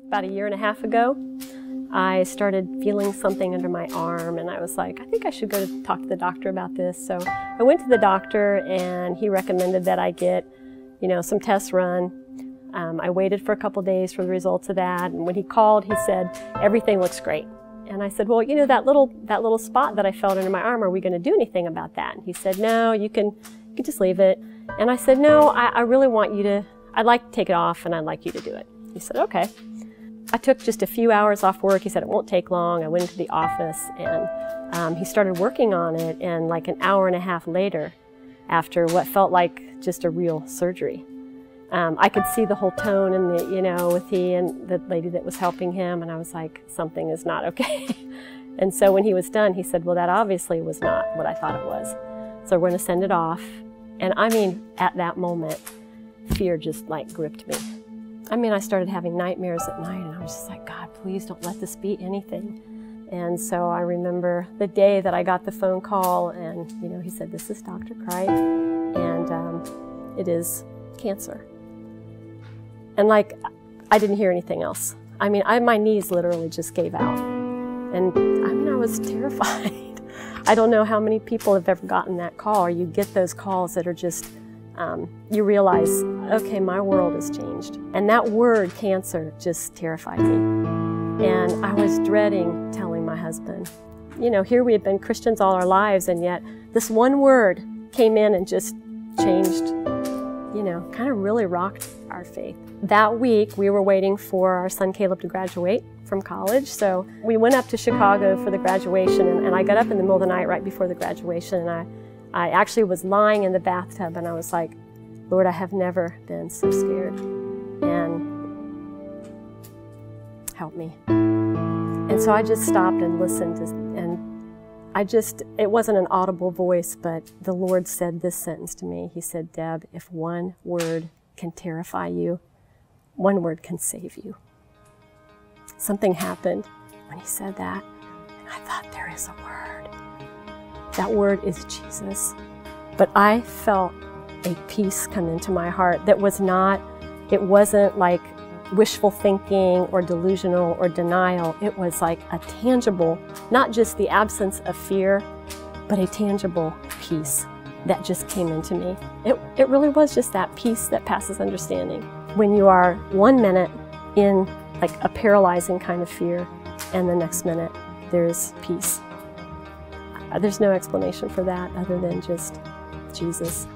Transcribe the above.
About a year and a half ago, I started feeling something under my arm, and I was like, I think I should go to talk to the doctor about this. So I went to the doctor, and he recommended that I get, some tests run. I waited for a couple days for the results of that, and when he called, he said, everything looks great. And I said, well, that little spot that I felt under my arm, are we going to do anything about that? And he said, no, you can just leave it. And I said, no, I really want you to, I'd like to take it off, and I'd like you to do it. He said, okay. I took just a few hours off work. He said it won't take long. I went into the office, and he started working on it, and like an hour and a half later, after what felt like just a real surgery, I could see the whole tone and with he and the lady that was helping him, and I was like, something is not okay. And so when he was done, he said, well, that obviously was not what I thought it was. So we're going to send it off. And I mean, at that moment, fear just like gripped me. I started having nightmares at night, and I was just like, God, please don't let this be anything. And so I remember the day that I got the phone call, and he said, this is Dr. Cripe, and it is cancer. And like, I didn't hear anything else. My knees literally just gave out. And I was terrified. I don't know how many people have ever gotten that call, or you get those calls that are just, you realize, okay, my world has changed. And that word, cancer, just terrified me. And I was dreading telling my husband. Here we had been Christians all our lives, and yet this one word came in and just changed, kind of really rocked our faith. That week, we were waiting for our son Caleb to graduate from college. So we went up to Chicago for the graduation, and I got up in the middle of the night right before the graduation, and I actually was lying in the bathtub, and I was like, Lord, I have never been so scared, and help me. And so I just stopped and listened, and it wasn't an audible voice, but the Lord said this sentence to me. He said, Deb, if one word can terrify you, one word can save you. Something happened when he said that, and I thought, there is a word. That word is Jesus. But I felt a peace come into my heart that it wasn't like wishful thinking or delusional or denial. It was like a tangible, not just the absence of fear, but a tangible peace that just came into me. It really was just that peace that passes understanding. When you are 1 minute in like a paralyzing kind of fear, and the next minute there's peace. There's no explanation for that other than just Jesus.